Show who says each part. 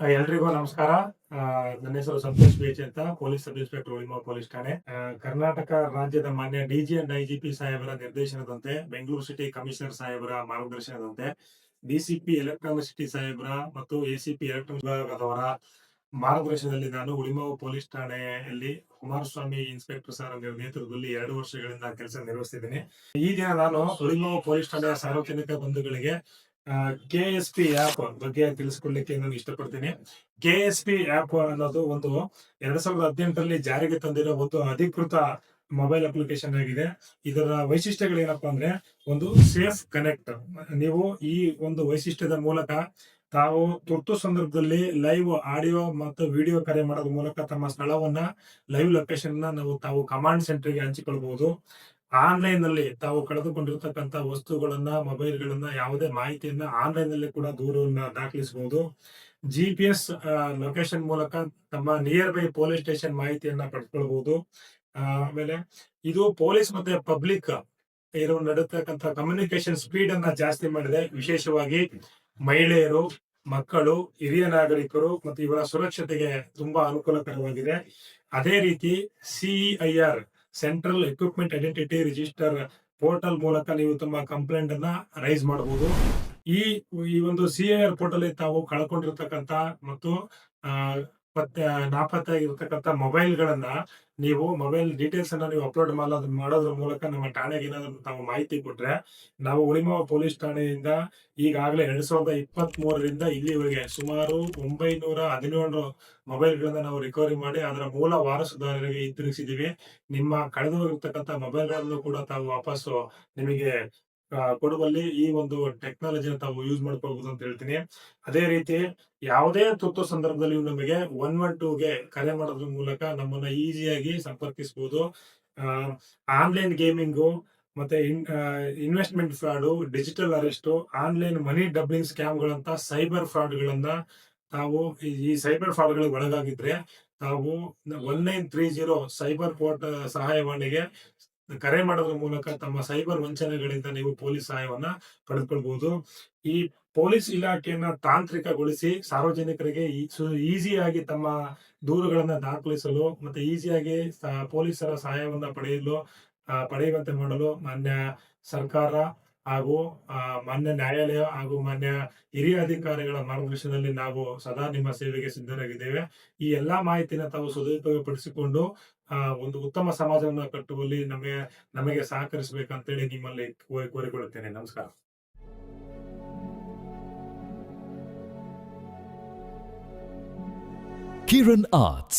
Speaker 1: ಎಲ್ರಿಗೂ ನಮಸ್ಕಾರ. ನನ್ನ ಹೆಸರು ಸಂತೋಷ್ ಬೇಚ್ ಅಂತ, ಪೊಲೀಸ್ ಸಬ್ ಇನ್ಸ್ಪೆಕ್ಟರ್, ಉಳಿಮೋರ್ ಪೊಲೀಸ್ ಠಾಣೆ. ಕರ್ನಾಟಕ ರಾಜ್ಯದ ಮಾನ್ಯ ಡಿಜಿ ಅಂಡ್ ಐಜಿಪಿ ಸಾಹೇಬರ ನಿರ್ದೇಶನದಂತೆ, ಬೆಂಗಳೂರು ಸಿಟಿ ಕಮಿಷನರ್ ಸಾಹೇಬರ ಮಾರ್ಗದರ್ಶನದಂತೆ, ಡಿಸಿಪಿ ಎಲೆಕ್ಟ್ರಾನಿಕ್ ಸಿಟಿ ಸಾಹೇಬರ ಮತ್ತು ಎಸಿಪಿ ಎಲೆಕ್ಟ್ರಾನಿಕ್ ವಿಭಾಗದವರ ಮಾರ್ಗದರ್ಶನದಲ್ಲಿ ನಾನು ಉಳಿಮೋರ್ ಪೊಲೀಸ್ ಠಾಣೆಯಲ್ಲಿ ಕುಮಾರಸ್ವಾಮಿ ಇನ್ಸ್ಪೆಕ್ಟರ್ ಸರ್ ಅವರ ನೇತೃತ್ವದಲ್ಲಿ 2 ವರ್ಷಗಳಿಂದ ಕೆಲಸ ನಿರ್ವಹಿಸುತ್ತಿದ್ದೇನೆ. ಈ ದಿನ ನಾನು ಉಳಿಮೋರ್ ಪೊಲೀಸ್ ಠಾಣೆಯ ಸಾರ್ವಜನಿಕ ಬಂಧುಗಳಿಗೆ KSP ಆಪ್ ಬಗ್ಗೆ ತಿಳಿಸ್ಕೊಡ್ಲಿಕ್ಕೆ ನಾನು ಇಷ್ಟಪಡ್ತೀನಿ. KSP ಆಪ್ ಅನ್ನೋದು ಒಂದು 2018ರಲ್ಲಿ ಜಾರಿಗೆ ತಂದಿರೋ ಒಂದು ಅಧಿಕೃತ ಮೊಬೈಲ್ ಅಪ್ಲಿಕೇಶನ್ ಆಗಿದೆ. ಇದರ ವೈಶಿಷ್ಟ್ಯಗಳು ಏನಪ್ಪಾ ಅಂದ್ರೆ, ಒಂದು ಸೇಫ್ ಕನೆಕ್ಟ್. ನೀವು ಈ ಒಂದು ವೈಶಿಷ್ಟ್ಯದ ಮೂಲಕ ತಾವು ತುರ್ತು ಸಂದರ್ಭದಲ್ಲಿ ಲೈವ್ ಆಡಿಯೋ ಮತ್ತು ವಿಡಿಯೋ ಕರೆ ಮಾಡೋದ್ರ ಮೂಲಕ ತಮ್ಮ ಸ್ಥಳವನ್ನ, ಲೈವ್ ಲೊಕೇಶನ್ ತಾವು ಕಮಾಂಡ್ ಸೆಂಟರ್ಗೆ ಹಂಚಿಕೊಳ್ಳಬಹುದು. ಆನ್ಲೈನ್ ನಲ್ಲಿ ತಾವು ಕಳೆದುಕೊಂಡಿರ್ತಕ್ಕಂಥ ವಸ್ತುಗಳನ್ನ, ಮೊಬೈಲ್ಗಳನ್ನ, ಯಾವುದೇ ಮಾಹಿತಿಯನ್ನ ಆನ್ಲೈನ್ ನಲ್ಲಿ ಕೂಡ ದೂರನ್ನ ದಾಖಲಿಸಬಹುದು. GPS ಲೊಕೇಶನ್ ಮೂಲಕ ತಮ್ಮ ನಿಯರ್ ಬೈ ಪೊಲೀಸ್ ಸ್ಟೇಷನ್ ಮಾಹಿತಿಯನ್ನ ಪಡೆದುಕೊಳ್ಳಬಹುದು. ಆಮೇಲೆ ಇದು ಪೊಲೀಸ್ ಮತ್ತೆ ಪಬ್ಲಿಕ್ ಇರೋ ನಡೀತಕ್ಕಂಥ ಕಮ್ಯುನಿಕೇಶನ್ ಸ್ಪೀಡ್ ಅನ್ನ ಜಾಸ್ತಿ ಮಾಡಿದೆ. ವಿಶೇಷವಾಗಿ ಮಹಿಳೆಯರು, ಮಕ್ಕಳು, ಹಿರಿಯ ನಾಗರಿಕರು ಮತ್ತು ಇವರ ಸುರಕ್ಷತೆಗೆ ತುಂಬಾ ಅನುಕೂಲಕರವಾಗಿದೆ. ಅದೇ ರೀತಿ CEIR central equipment identity register portal ಮೂಲಕ ನೀವು ತಮ್ಮ ಕಂಪ್ಲೇಂಟ್ ಅನ್ನ ರೈಸ್ ಮಾಡಬಹುದು. ಈ ಒಂದು CEIR ಪೋರ್ಟಲ್ ತಾವು ಕಳ್ಕೊಂಡಿರ್ತಕ್ಕಂಥ ಮತ್ತು ಮತ್ತೆ ನಾಪತ್ತೆ ಆಗಿರ್ತಕ್ಕಂಥ ಮೊಬೈಲ್ಗಳನ್ನ, ನೀವು ಮೊಬೈಲ್ ಡೀಟೇಲ್ಸ್ ಅನ್ನ ನೀವು ಅಪ್ಲೋಡ್ ಮಾಡೋದ್ರ ಮೂಲಕ ನಮ್ಮ ಠಾಣೆಗೆ ಏನಾದ್ರು ತಾವು ಮಾಹಿತಿ ಕೊಟ್ರೆ, ನಾವು ಉಳಿಮೋರ್ ಪೊಲೀಸ್ ಠಾಣೆಯಿಂದ ಈಗಾಗಲೇ 2023ರಿಂದ ಇಲ್ಲಿವರೆಗೆ ಸುಮಾರು 917 ಮೊಬೈಲ್ಗಳನ್ನ ನಾವು ರಿಕವರಿ ಮಾಡಿ ಅದರ ಮೂಲ ವಾರಸುದಾರರಿಗೆ ಹಿಂತಿರುಗಿಸಿದೀವಿ. ನಿಮ್ಮ ಕಳೆದು ಹೋಗಿರ್ತಕ್ಕಂಥ ಮೊಬೈಲ್ಗಳನ್ನು ಕೂಡ ತಾವು ವಾಪಸ್ಸು ನಿಮಗೆ ಕೊಡುವಲ್ಲಿ ಈ ಒಂದು ಟೆಕ್ನಾಲಜಿನ ತಾವು ಯೂಸ್ ಮಾಡ್ಕೊಳ್ಬಹುದು ಅಂತ ಹೇಳ್ತೀನಿ. ಅದೇ ರೀತಿ ಯಾವುದೇ ತುರ್ತು ಸಂದರ್ಭದಲ್ಲಿ ನಮಗೆ 112ಗೆ ಕರೆ ಮಾಡೋದ್ರ ಮೂಲಕ ನಮ್ಮನ್ನ ಈಸಿಯಾಗಿ ಸಂಪರ್ಕಿಸಬಹುದು. ಆನ್ಲೈನ್ ಗೇಮಿಂಗು ಮತ್ತೆ investment fraud, digital arrest, online money doubling ಸ್ಕ್ಯಾಮ್ಗಳಂತ ಸೈಬರ್ ಫ್ರಾಡ್ಗಳನ್ನ ತಾವು ಈ ಸೈಬರ್ ಫ್ರಾಡ್ಗಳಿಗೆ ಒಳಗಾಗಿದ್ರೆ ತಾವು 1930 ಸೈಬರ್ ಪೋರ್ಟ್ ಸಹಾಯವಾಣಿಗೆ ಕರೆ ಮಾಡೋದ್ರ ಮೂಲಕ ತಮ್ಮ ಸೈಬರ್ ವಂಚನೆಗಳಿಂದ ನೀವು ಪೊಲೀಸ್ ಸಹಾಯವನ್ನ ಪಡೆದುಕೊಳ್ಬಹುದು. ಈ ಪೊಲೀಸ್ ಇಲಾಖೆಯನ್ನ ತಾಂತ್ರಿಕಗೊಳಿಸಿ ಸಾರ್ವಜನಿಕರಿಗೆ ಈಸಿಯಾಗಿ ತಮ್ಮ ದೂರುಗಳನ್ನ ದಾಖಲಿಸಲು ಮತ್ತೆ ಈಸಿಯಾಗಿ ಪೊಲೀಸರ ಸಹಾಯವನ್ನ ಪಡೆಯುವಂತೆ ಮಾಡಲು ಮಾನ್ಯ ಸರ್ಕಾರ ಹಾಗೂ ಮಾನ್ಯ ನ್ಯಾಯಾಲಯ ಹಾಗೂ ಮಾನ್ಯ ಹಿರಿಯ ಅಧಿಕಾರಿಗಳ ಮಾರ್ಗದರ್ಶನದಲ್ಲಿ ನಾವು ಸದಾ ನಿಮ್ಮ ಸೇವೆಗೆ ಸಿದ್ಧರಾಗಿದ್ದೇವೆ. ಈ ಎಲ್ಲಾ ಮಾಹಿತಿನ ತಾವು ಸದುಪಯೋಗ ಪಡಿಸಿಕೊಂಡು ಒಂದು ಉತ್ತಮ ಸಮಾಜವನ್ನು ಕಟ್ಟುವಲ್ಲಿ ನಮಗೆ ಸಹಕರಿಸಬೇಕಂತೇಳಿ ನಿಮ್ಮಲ್ಲಿ ಕೋರಿಕೊಳ್ಳುತ್ತೇನೆ. ನಮಸ್ಕಾರ.
Speaker 2: Kiran Arts